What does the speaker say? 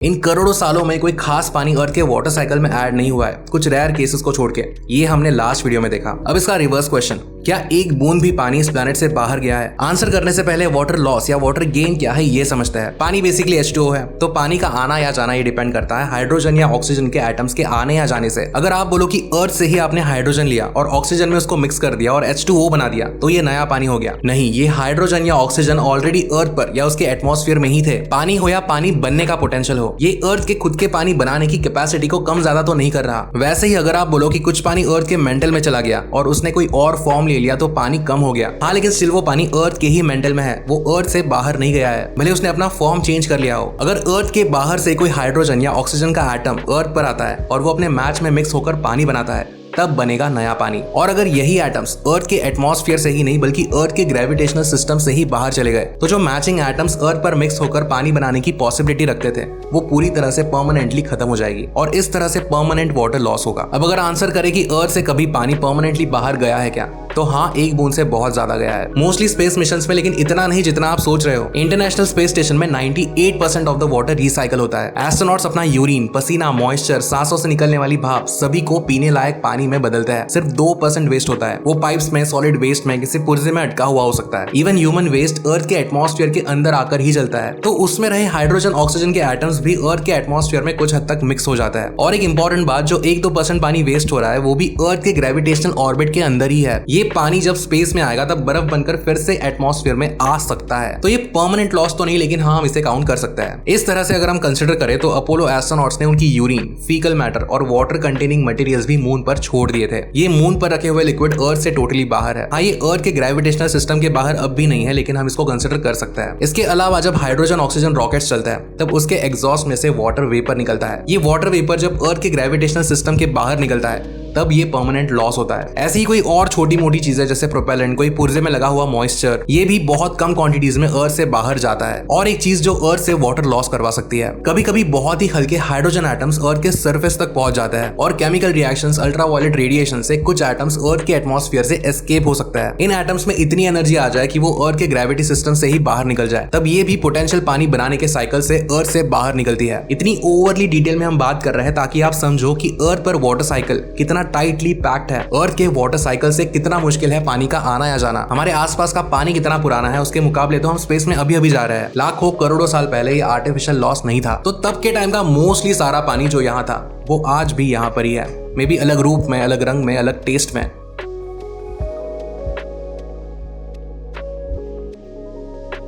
इन करोड़ों सालों में कोई खास पानी अर्थ के वाटर साइकिल में ऐड नहीं हुआ है, कुछ रेयर केसेस को छोड़ के। ये हमने लास्ट वीडियो में देखा। अब इसका रिवर्स क्वेश्चन, क्या एक बूंद भी पानी इस प्लेनेट से बाहर गया है? आंसर करने से पहले वाटर लॉस या वाटर गेन क्या है ये समझते हैं। पानी बेसिकली H2O है, तो पानी का आना या जाना ये डिपेंड करता है हाइड्रोजन या ऑक्सीजन के एटम्स के आने या जाने से। अगर आप बोलो कि अर्थ से ही आपने हाइड्रोजन लिया और ऑक्सीजन में उसको मिक्स कर दिया और H2O बना दिया तो ये नया पानी हो गया। नहीं, ये हाइड्रोजन या ऑक्सीजन ऑलरेडी अर्थ पर या उसके एटमॉस्फेयर में ही थे। पानी हो या पानी बनने का पोटेंशियल हो, ये अर्थ के खुद के पानी बनाने की कैपेसिटी को कम ज्यादा तो नहीं कर रहा। वैसे ही अगर आप बोलो कि कुछ पानी अर्थ के मेंटल में चला गया और उसने कोई और फॉर्म ले लिया तो पानी कम हो गया। हाँ, लेकिन स्टिल वो पानी अर्थ के ही मेंटल में है, वो अर्थ से बाहर नहीं गया है, भले उसने अपना फॉर्म चेंज कर लिया हो। अगर अर्थ के बाहर से कोई हाइड्रोजन या ऑक्सीजन का एटम अर्थ पर आता है और वो अपने मैच में मिक्स होकर पानी बनाता है, तब बनेगा नया पानी। और अगर यही एटम्स अर्थ के एटमॉस्फेयर से ही नहीं बल्कि अर्थ के ग्रेविटेशनल सिस्टम से ही बाहर चले गए, तो जो मैचिंग एटम्स अर्थ पर मिक्स होकर पानी बनाने की पॉसिबिलिटी रखते थे वो पूरी तरह से परमानेंटली खत्म हो जाएगी और इस तरह से परमानेंट वाटर लॉस होगा। अब अगर आंसर करें कि अर्थ से कभी पानी परमानेंटली बाहर गया है क्या, तो हाँ, एक बूंद से बहुत ज्यादा गया है, मोस्टली स्पेस मिशंस में, लेकिन इतना नहीं जितना आप सोच रहे हो। इंटरनेशनल स्पेस स्टेशन में 98% ऑफ द वाटर रिसाइकल होता है। एस्ट्रोनॉट्स अपना यूरिन, पसीना, मॉइस्चर, सांसों से निकलने वाली भाप सभी को पीने लायक पानी में बदलता है। सिर्फ 2% वेस्ट होता है, वो पाइप्स में, सॉलिड वेस्ट में, किसी पुर्जे में अटका हुआ हो सकता है। इवन ह्यूमन वेस्ट अर्थ के एटमॉस्फेयर के अंदर आकर ही जलता है, तो उसमें रहे हाइड्रोजन ऑक्सीजन के एटम्स भी अर्थ के एटमॉस्फेयर में कुछ हद तक मिक्स हो जाता है। और एक इंपॉर्टेंट बात, जो 1-2% पानी वेस्ट हो रहा है वो भी अर्थ के ग्रेविटेशनल ऑर्बिट के अंदर ही है। ये पानी जब स्पेस में आएगा तब बर्फ बनकर फिर से एटमॉस्फेयर में आ सकता है। तो ये परमानेंट लॉस तो नहीं, लेकिन हाँ, हम इसे काउंट कर सकते हैं। इस तरह से अगर हम कंसिडर करें तो अपोलो एस्ट्रोनॉट्स ने उनकी यूरिन, फीकल मैटर और वाटर कंटेनिंग मटेरियल्स भी मून पर छोड़ दिए थे। ये मून पर रखे हुए लिक्विड अर्थ से टोटली बाहर है। हाँ, ये अर्थ के ग्रेविटेशनल सिस्टम के बाहर अब भी नहीं है, लेकिन हम इसको कंसिडर कर सकते हैं। इसके अलावा जब हाइड्रोजन ऑक्सीजन रॉकेट्स चलता है तब उसके एग्जॉस्ट में से वाटर वेपर निकलता है। ये वाटर वेपर जब अर्थ के ग्रेविटेशनल सिस्टम के बाहर निकलता है तब ये परमानेंट लॉस होता है। ऐसी ही कोई और छोटी मोटी चीजें जैसे प्रोपेलेंट, कोई पुर्जे में लगा हुआ मॉइस्चर, ये भी बहुत कम क्वांटिटीज में अर्थ से बाहर जाता है। और एक चीज जो अर्थ से वाटर लॉस करवा सकती है, कभी कभी बहुत ही हल्के हाइड्रोजन एटम्स अर्थ के सरफेस तक पहुंच जाते हैं और केमिकल रिएक्शंस, अल्ट्रावायलेट रेडिएशन से कुछ एटम्स अर्थ के एटमॉस्फेयर से एस्केप हो सकता है। इन एटम्स में इतनी एनर्जी आ जाए कि वो अर्थ के ग्रेविटी सिस्टम से ही बाहर निकल जाए, तब ये भी पोटेंशियल पानी बनाने के साइकिल से अर्थ से बाहर निकलती है। इतनी ओवरली डिटेल में हम बात कर रहे हैं ताकि आप समझो कि अर्थ पर वाटर साइकिल कितना टाइटली पैक्ड है। अर्थ के वाटर साइकिल से कितना मुश्किल है पानी का आना या जाना। हमारे आसपास का पानी कितना पुराना है उसके मुकाबले तो हम स्पेस में अभी अभी जा रहे हैं। लाखों करोड़ों साल पहले ये आर्टिफिशियल लॉस नहीं था, तो तब के टाइम का मोस्टली सारा पानी जो यहाँ था वो आज भी यहाँ पर ही है, मे बी अलग रूप में, अलग रंग में, अलग टेस्ट में।